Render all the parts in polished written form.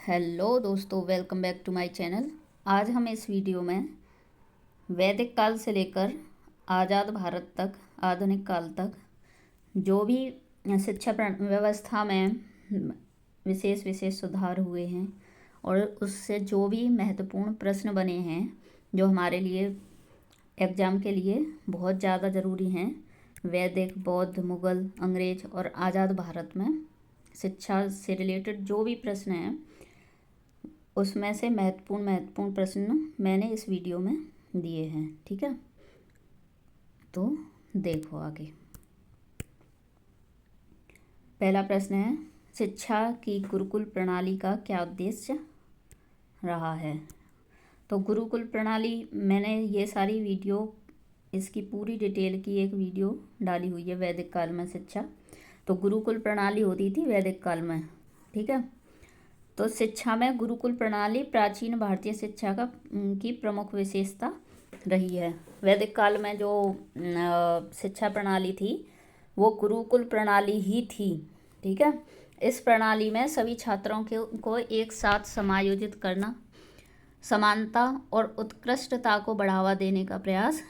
Hello दोस्तों, welcome back to my channel. आज हम इस वीडियो में वैदिक काल से लेकर आज़ाद भारत तक, आधुनिक काल तक जो भी शिक्षा व्यवस्था में विशेष विशेष सुधार हुए हैं और उससे जो भी महत्वपूर्ण प्रश्न बने हैं जो हमारे लिए एग्ज़ाम के लिए बहुत ज़्यादा ज़रूरी हैं, वैदिक, बौद्ध, मुग़ल, अंग्रेज और आज़ाद भारत में शिक्षा से रिलेटेड जो भी प्रश्न हैं उसमें से महत्वपूर्ण प्रश्न मैंने इस वीडियो में दिए हैं। ठीक है, तो देखो आगे। पहला प्रश्न है, शिक्षा की गुरुकुल प्रणाली का क्या उद्देश्य रहा है। तो गुरुकुल प्रणाली, मैंने ये सारी वीडियो, इसकी पूरी डिटेल की एक वीडियो डाली हुई है वैदिक काल में शिक्षा। तो गुरुकुल प्रणाली होती थी वैदिक काल में। ठीक है, तो शिक्षा में गुरुकुल प्रणाली प्राचीन भारतीय शिक्षा की प्रमुख विशेषता रही है। वैदिक काल में जो शिक्षा प्रणाली थी वो गुरुकुल प्रणाली ही थी। ठीक है, इस प्रणाली में सभी छात्रों को एक साथ समायोजित करना, समानता और उत्कृष्टता को बढ़ावा देने का प्रयास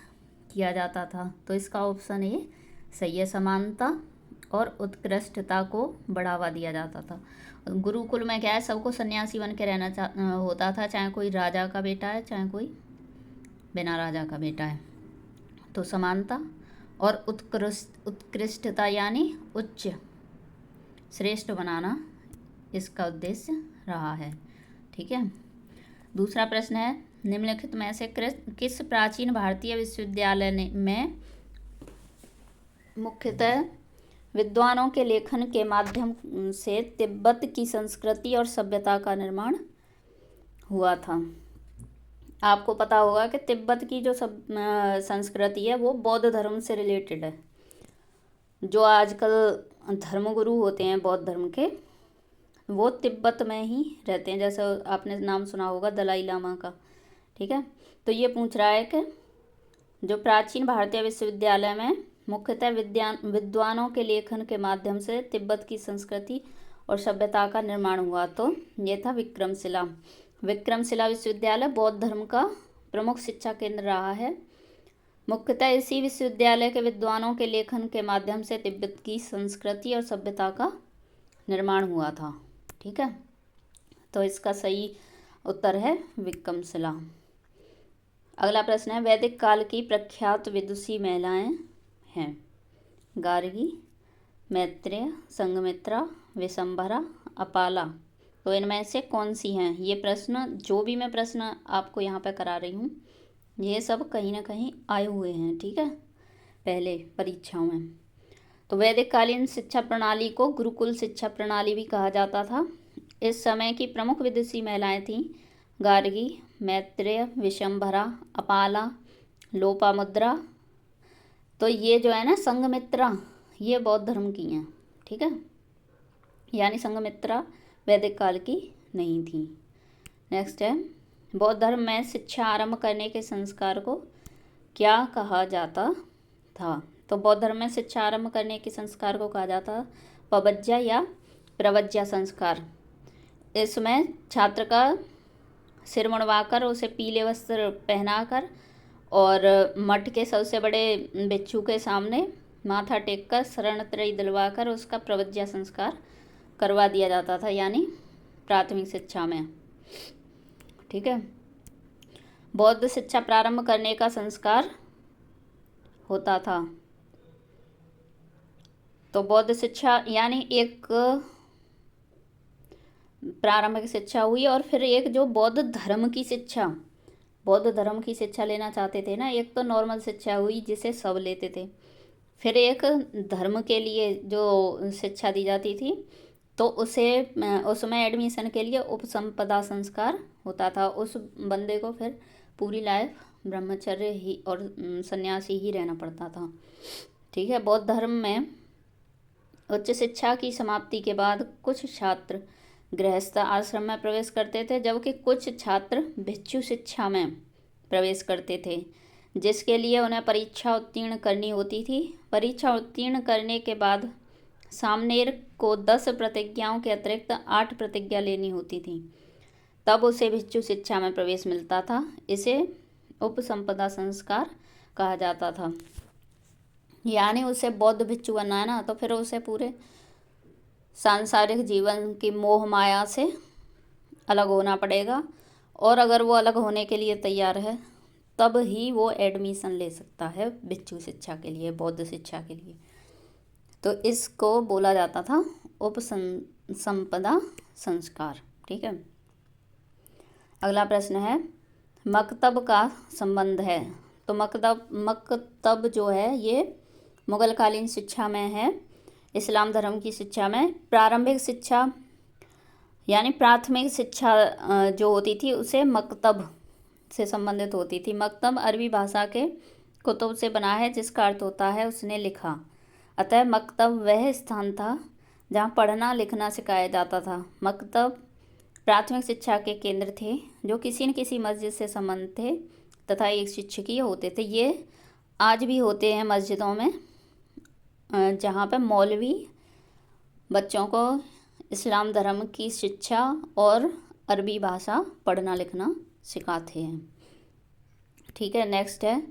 किया जाता था। तो इसका ऑप्शन ए सही है, समानता और उत्कृष्टता को बढ़ावा दिया जाता था। गुरुकुल में क्या है, सबको सन्यासी बन के रहना होता था, चाहे कोई राजा का बेटा है चाहे कोई बिना राजा का बेटा है। तो समानता और उत्कृष्टता यानी उच्च, श्रेष्ठ बनाना इसका उद्देश्य रहा है। ठीक है, दूसरा प्रश्न है, निम्नलिखित में से किस प्राचीन भारतीय विश्वविद्यालय में मुख्यतः विद्वानों के लेखन के माध्यम से तिब्बत की संस्कृति और सभ्यता का निर्माण हुआ था। आपको पता होगा कि तिब्बत की जो संस्कृति है वो बौद्ध धर्म से रिलेटेड है। जो आजकल धर्मगुरु होते हैं बौद्ध धर्म के, वो तिब्बत में ही रहते हैं। जैसे आपने नाम सुना होगा दलाई लामा का। ठीक है, तो ये पूछ रहा है कि जो प्राचीन भारतीय विश्वविद्यालय में मुख्यतः विद्वानों के लेखन के माध्यम से तिब्बत की संस्कृति और सभ्यता का निर्माण हुआ, तो ये था विक्रमशिला। विक्रमशिला विश्वविद्यालय बौद्ध धर्म का प्रमुख शिक्षा केंद्र रहा है। मुख्यतः इसी विश्वविद्यालय के विद्वानों के लेखन के माध्यम से तिब्बत की संस्कृति और सभ्यता का निर्माण हुआ था। ठीक है, तो इसका सही उत्तर है विक्रमशिला। अगला प्रश्न है, वैदिक काल की प्रख्यात विदुषी महिलाएं हैं। गार्गी, मैत्रेय, संघमित्रा, विशंभरा, अपाला। तो इनमें से कौन सी हैं? ये प्रश्न, जो भी मैं प्रश्न आपको यहाँ पे करा रही हूँ, ये सब कहीं ना कहीं आए हुए हैं। ठीक है, पहले परीक्षाओं में। तो वैदिक कालीन शिक्षा प्रणाली को गुरुकुल शिक्षा प्रणाली भी कहा जाता था। इस समय की प्रमुख विदुषी महिलाएं थीं गार्गी, मैत्रेय, विशंभरा, अपाला, लोपामुद्रा। तो ये जो है ना संघमित्रा, ये बौद्ध धर्म की हैं। ठीक है, यानी संघमित्रा वैदिक काल की नहीं थी। नेक्स्ट है, बौद्ध धर्म में शिक्षा आरंभ करने के संस्कार को क्या कहा जाता था। तो बौद्ध धर्म में शिक्षा आरंभ करने के संस्कार को कहा जाता पवज्जा या प्रवज्जा संस्कार। इसमें छात्र का सिर मुड़वाकर उसे पीले वस्त्र पहनाकर और मठ के सबसे बड़े भिक्षु के सामने माथा टेककर शरण त्रयी दिलवाकर उसका प्रवज्जा संस्कार करवा दिया जाता था, यानी प्राथमिक शिक्षा में। ठीक है, बौद्ध शिक्षा प्रारंभ करने का संस्कार होता था। तो बौद्ध शिक्षा यानी एक प्रारंभिक शिक्षा हुई और फिर एक जो बौद्ध धर्म की शिक्षा लेना चाहते थे ना, एक तो नॉर्मल शिक्षा हुई जिसे सब लेते थे, फिर एक धर्म के लिए जो शिक्षा दी जाती थी, तो उसमें एडमिशन के लिए उपसंपदा संस्कार होता था। उस बंदे को फिर पूरी लाइफ ब्रह्मचर्य ही और सन्यासी ही रहना पड़ता था। ठीक है, बौद्ध धर्म में उच्च शिक्षा की समाप्ति के बाद कुछ छात्र गृहस्थ आश्रम में प्रवेश करते थे, जबकि कुछ छात्र भिक्षु शिक्षा में प्रवेश करते थे, जिसके लिए उन्हें परीक्षा उत्तीर्ण करनी होती थी। परीक्षा उत्तीर्ण करने के बाद सामनेर को 10 प्रतिज्ञाओं के अतिरिक्त 8 प्रतिज्ञा लेनी होती थी, तब उसे भिक्षु शिक्षा में प्रवेश मिलता था। इसे उपसंपदा संस्कार कहा जाता था। यानी उसे बौद्ध भिक्षु बनना है ना, तो फिर उसे पूरे सांसारिक जीवन की मोह माया से अलग होना पड़ेगा, और अगर वो अलग होने के लिए तैयार है तब ही वो एडमिशन ले सकता है भिक्षु शिक्षा के लिए, बौद्ध शिक्षा के लिए। तो इसको बोला जाता था उपसंपदा संस्कार। ठीक है, अगला प्रश्न है मकतब का संबंध है। तो मकतब जो है ये मुगलकालीन शिक्षा में है, इस्लाम धर्म की शिक्षा में। प्रारंभिक शिक्षा यानी प्राथमिक शिक्षा जो होती थी उसे मकतब से संबंधित होती थी। मकतब अरबी भाषा के कुतुब से बना है, जिसका अर्थ होता है उसने लिखा। अतः मकतब वह स्थान था जहाँ पढ़ना लिखना सिखाया जाता था। मकतब प्राथमिक शिक्षा के केंद्र थे जो किसी न किसी मस्जिद से संबंध थे तथा एक शिक्षकीय होते थे। ये आज भी होते हैं मस्जिदों में, जहाँ पे मौलवी बच्चों को इस्लाम धर्म की शिक्षा और अरबी भाषा पढ़ना लिखना सिखाते हैं। ठीक है, नेक्स्ट है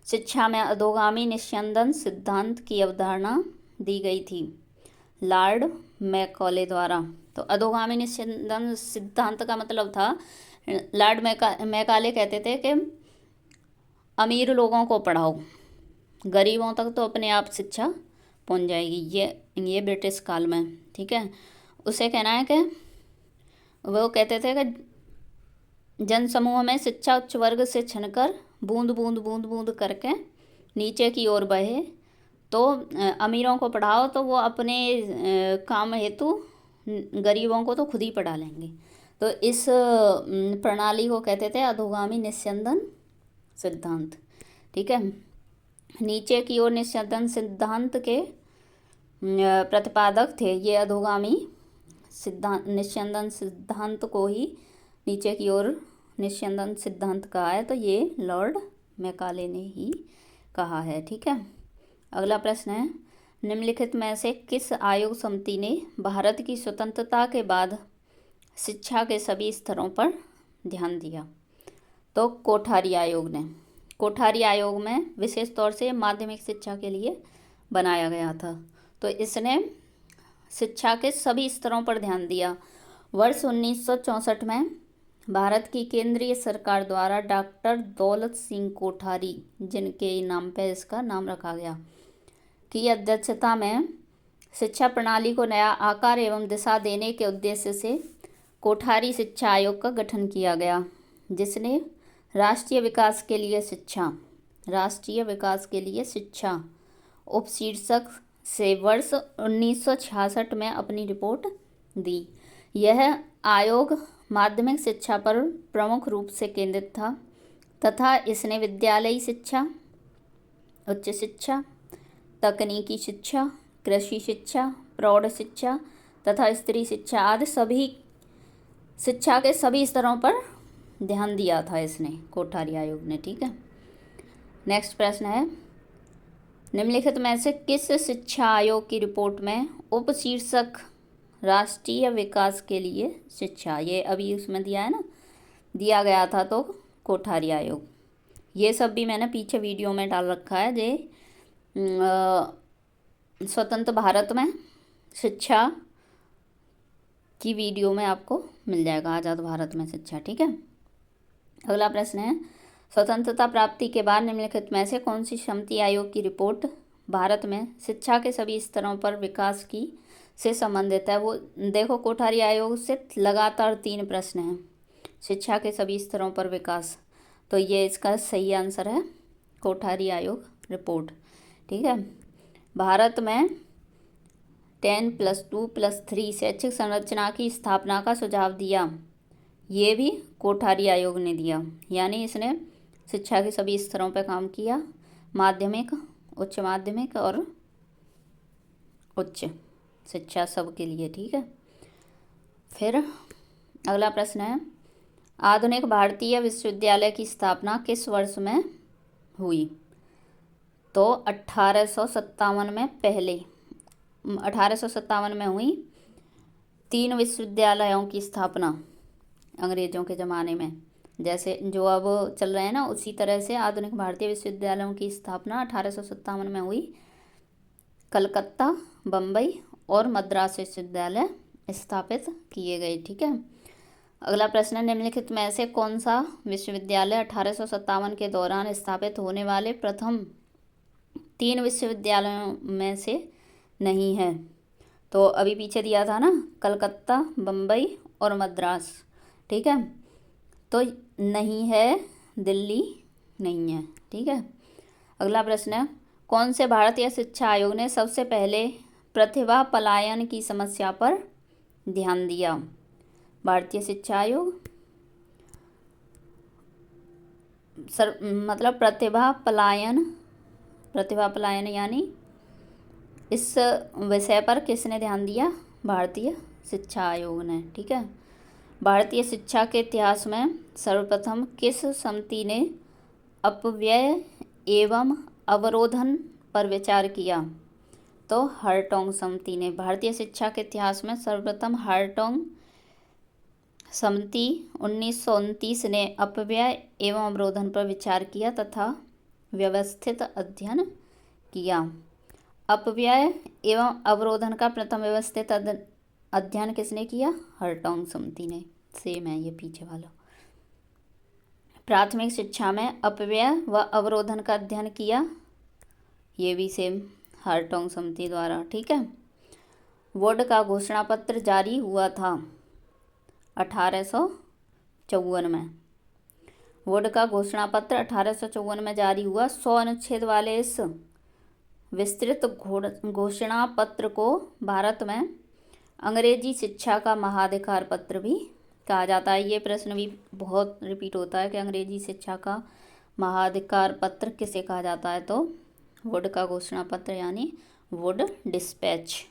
शिक्षा में अधोगामी निस्यंदन सिद्धांत की अवधारणा दी गई थी लॉर्ड मैकॉले द्वारा। तो अधोगामी निस्यंदन सिद्धांत का मतलब था, लॉर्ड मैकाले कहते थे कि अमीर लोगों को पढ़ाओ, गरीबों तक तो अपने आप शिक्षा पहुंच जाएगी। ये ब्रिटिश काल में। ठीक है, उसे कहना है कि वो कहते थे कि जन समूह में शिक्षा उच्च वर्ग से छिनकर बूंद बूंद बूंद बूंद करके नीचे की ओर बहे। तो अमीरों को पढ़ाओ तो वो अपने काम हेतु गरीबों को तो खुद ही पढ़ा लेंगे। तो इस प्रणाली को कहते थे अधोगामी निस्यंदन सिद्धांत। ठीक है, नीचे की ओर निस्यंदन सिद्धांत के प्रतिपादक थे ये अधोगामी निस्यंदन सिद्धांत को ही नीचे की ओर निस्यंदन सिद्धांत कहा है, तो ये लॉर्ड मैकाले ने ही कहा है। ठीक है, अगला प्रश्न है निम्नलिखित में से किस आयोग समिति ने भारत की स्वतंत्रता के बाद शिक्षा के सभी स्तरों पर ध्यान दिया? तो कोठारी आयोग ने। कोठारी आयोग में विशेष तौर से माध्यमिक शिक्षा के लिए बनाया गया था। तो इसने शिक्षा के सभी स्तरों पर ध्यान दिया। वर्ष 1964 में भारत की केंद्रीय सरकार द्वारा डॉक्टर दौलत सिंह कोठारी, जिनके नाम पे इसका नाम रखा गया, की अध्यक्षता में शिक्षा प्रणाली को नया आकार एवं दिशा देने के उद्देश्य से कोठारी शिक्षा आयोग का गठन किया गया, जिसने राष्ट्रीय विकास के लिए शिक्षा उपशीर्षक से वर्ष 1966 में अपनी रिपोर्ट दी। यह आयोग माध्यमिक शिक्षा पर प्रमुख रूप से केंद्रित था तथा इसने विद्यालयी शिक्षा, उच्च शिक्षा, तकनीकी शिक्षा, कृषि शिक्षा, प्रौढ़ शिक्षा तथा स्त्री शिक्षा आदि सभी शिक्षा के सभी स्तरों पर ध्यान दिया था इसने, कोठारी आयोग ने। ठीक है, नेक्स्ट प्रश्न है निम्नलिखित में से किस शिक्षा आयोग की रिपोर्ट में उपशीर्षक राष्ट्रीय विकास के लिए शिक्षा, ये अभी उसमें दिया है ना, दिया गया था, तो कोठारी आयोग। ये सब भी मैंने पीछे वीडियो में डाल रखा है, जे स्वतंत्र भारत में शिक्षा की वीडियो में आपको मिल जाएगा, आज़ाद भारत में शिक्षा। ठीक है, अगला प्रश्न है स्वतंत्रता प्राप्ति के बाद निम्नलिखित में से कौन सी समिति आयोग की रिपोर्ट भारत में शिक्षा के सभी स्तरों पर विकास की से संबंधित है? वो देखो, कोठारी आयोग से लगातार 3 प्रश्न हैं, शिक्षा के सभी स्तरों पर विकास, तो ये इसका सही आंसर है कोठारी आयोग रिपोर्ट। ठीक है, भारत में 10+2+3 शैक्षिक संरचना की स्थापना का सुझाव दिया, ये भी कोठारी आयोग ने दिया। यानी इसने शिक्षा के सभी स्तरों पर काम किया, माध्यमिक, उच्च माध्यमिक और उच्च शिक्षा सब के लिए। ठीक है, फिर अगला प्रश्न है आधुनिक भारतीय विश्वविद्यालय की स्थापना किस वर्ष में हुई? तो 1857 में पहले 1857 में हुई 3 विश्वविद्यालयों की स्थापना अंग्रेज़ों के ज़माने में, जैसे जो अब चल रहे हैं ना, उसी तरह से आधुनिक भारतीय विश्वविद्यालयों की स्थापना 1857 में हुई। कलकत्ता, बम्बई और मद्रास विश्वविद्यालय स्थापित किए गए। ठीक है। अगला प्रश्न है, निम्नलिखित में से कौन सा विश्वविद्यालय 1857 के दौरान स्थापित होने वाले प्रथम 3 विश्वविद्यालयों में से नहीं है? तो अभी पीछे दिया था ना, कलकत्ता, बम्बई और मद्रास। ठीक है, तो नहीं है, दिल्ली नहीं है। ठीक है। अगला प्रश्न है, कौन से भारतीय शिक्षा आयोग ने सबसे पहले प्रतिभा पलायन की समस्या पर ध्यान दिया? भारतीय शिक्षा आयोग मतलब प्रतिभा पलायन यानी इस विषय पर किसने ध्यान दिया? भारतीय शिक्षा आयोग ने। ठीक है। भारतीय शिक्षा के इतिहास में सर्वप्रथम किस समिति ने अपव्यय एवं अवरोधन पर विचार किया? तो हार्टोग समिति ने। भारतीय शिक्षा के इतिहास में सर्वप्रथम हार्टोग समिति 1929 ने अपव्यय एवं अवरोधन पर विचार किया तथा व्यवस्थित अध्ययन किया। अपव्यय एवं अवरोधन का प्रथम व्यवस्थित अध्ययन किसने किया? हार्टोग समिति ने। सेम है ये पीछे वाला। प्राथमिक शिक्षा में अपव्यय व अवरोधन का अध्ययन किया, ये भी सेम हार्टोग समिति द्वारा। ठीक है। वुड का घोषणा पत्र जारी हुआ था 1854 में। वुड का घोषणा पत्र 1854 में जारी हुआ। 100 अनुच्छेद वाले इस विस्तृत घोषणा पत्र को भारत में अंग्रेजी शिक्षा का महाधिकार पत्र भी कहा जाता है। ये प्रश्न भी बहुत रिपीट होता है कि अंग्रेजी शिक्षा का महाधिकार पत्र किसे कहा जाता है? तो वुड का घोषणा पत्र यानी वुड डिस्पैच।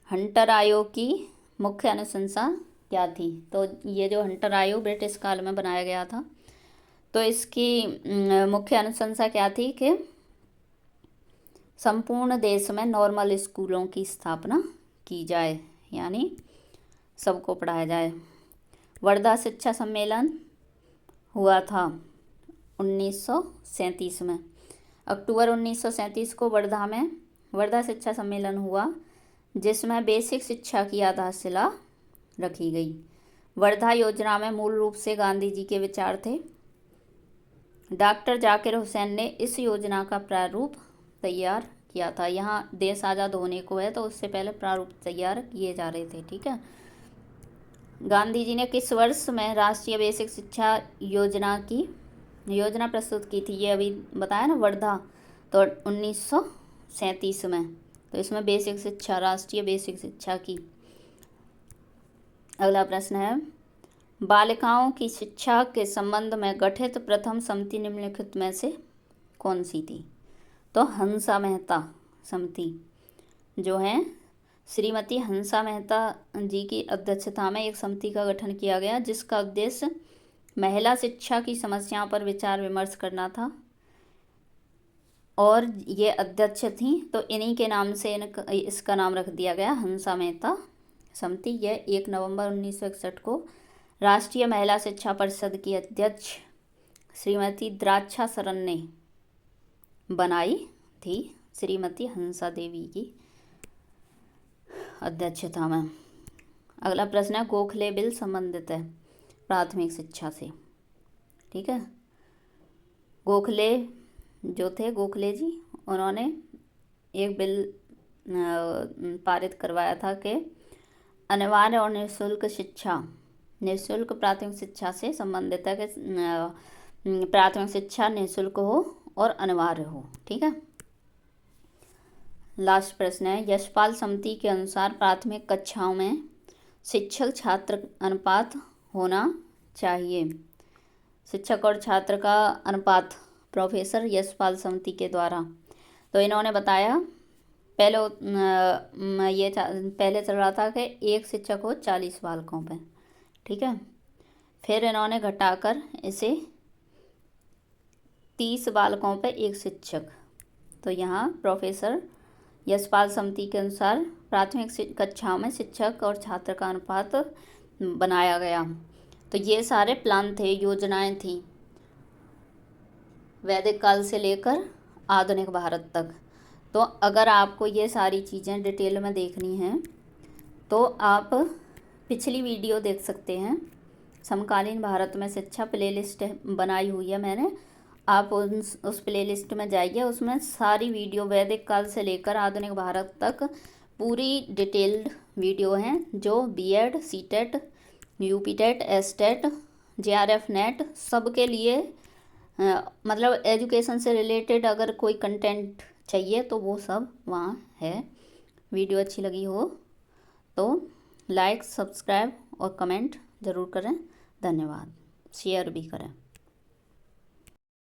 हंटर आयोग की मुख्य अनुशंसा क्या थी? तो ये जो हंटर आयोग ब्रिटिश काल में बनाया गया था, तो इसकी मुख्य अनुशंसा क्या थी कि संपूर्ण देश में नॉर्मल स्कूलों की स्थापना की जाए, यानी सबको पढ़ाया जाए। वर्धा शिक्षा सम्मेलन हुआ था 1937 में। अक्टूबर 1937 को वर्धा शिक्षा सम्मेलन हुआ, जिसमें बेसिक शिक्षा की आधारशिला रखी गई। वर्धा योजना में मूल रूप से गांधी जी के विचार थे। डॉक्टर जाकिर हुसैन ने इस योजना का प्रारूप तैयार किया था। यहाँ देश आज़ाद होने को है, तो उससे पहले प्रारूप तैयार किए जा रहे थे। ठीक है। गांधी जी ने किस वर्ष में राष्ट्रीय बेसिक शिक्षा योजना की योजना प्रस्तुत की थी? ये अभी बताया ना, वर्धा, तो 1937 में। तो इसमें बेसिक शिक्षा, राष्ट्रीय बेसिक शिक्षा की। अगला प्रश्न है, बालिकाओं की शिक्षा के संबंध में गठित प्रथम समिति निम्नलिखित में से कौन सी थी? तो हंसा मेहता समिति जो है, श्रीमती हंसा मेहता जी की अध्यक्षता में एक समिति का गठन किया गया, जिसका उद्देश्य महिला शिक्षा की समस्याओं पर विचार विमर्श करना था। और ये अध्यक्ष थी, तो इन्हीं के नाम से इसका नाम रख दिया गया, हंसा मेहता समिति। यह 1 नवंबर 1961 को राष्ट्रीय महिला शिक्षा परिषद की अध्यक्ष श्रीमती द्राक्षा शरण ने बनाई थी, श्रीमती हंसा देवी की अध्यक्षता में। अगला प्रश्न है, गोखले बिल संबंधित है प्राथमिक शिक्षा से। ठीक है। गोखले जो थे, गोखले जी, उन्होंने एक बिल पारित करवाया था कि अनिवार्य और निःशुल्क प्राथमिक शिक्षा से संबंधित है कि प्राथमिक शिक्षा निःशुल्क हो और अनिवार्य हो। ठीक है। लास्ट प्रश्न है, यशपाल समिति के अनुसार प्राथमिक कक्षाओं में शिक्षक छात्र अनुपात होना चाहिए। शिक्षक और छात्र का अनुपात प्रोफेसर यशपाल समिति के द्वारा। तो इन्होंने बताया, पहले चल रहा था कि एक शिक्षक हो 40 बालकों पे। ठीक है। फिर इन्होंने घटाकर इसे 30 बालकों पे एक शिक्षक। तो यहाँ प्रोफेसर यशपाल समिति के अनुसार प्राथमिक कक्षाओं में शिक्षक और छात्र का अनुपात बनाया गया। तो ये सारे प्लान थे, योजनाएं थी वैदिक काल से लेकर आधुनिक भारत तक। तो अगर आपको ये सारी चीज़ें डिटेल में देखनी हैं तो आप पिछली वीडियो देख सकते हैं, समकालीन भारत में शिक्षा प्लेलिस्ट बनाई हुई है मैंने, आप उस प्लेलिस्ट में जाइए, उसमें सारी वीडियो वैदिक काल से लेकर आधुनिक भारत तक पूरी डिटेल्ड वीडियो हैं, जो BEd, CTET, UPTET, STET, JRF NET सबके लिए मतलब एजुकेशन से रिलेटेड अगर कोई कंटेंट चाहिए तो वो सब वहाँ है। वीडियो अच्छी लगी हो तो लाइक, सब्सक्राइब और कमेंट ज़रूर करें। धन्यवाद। शेयर भी करें।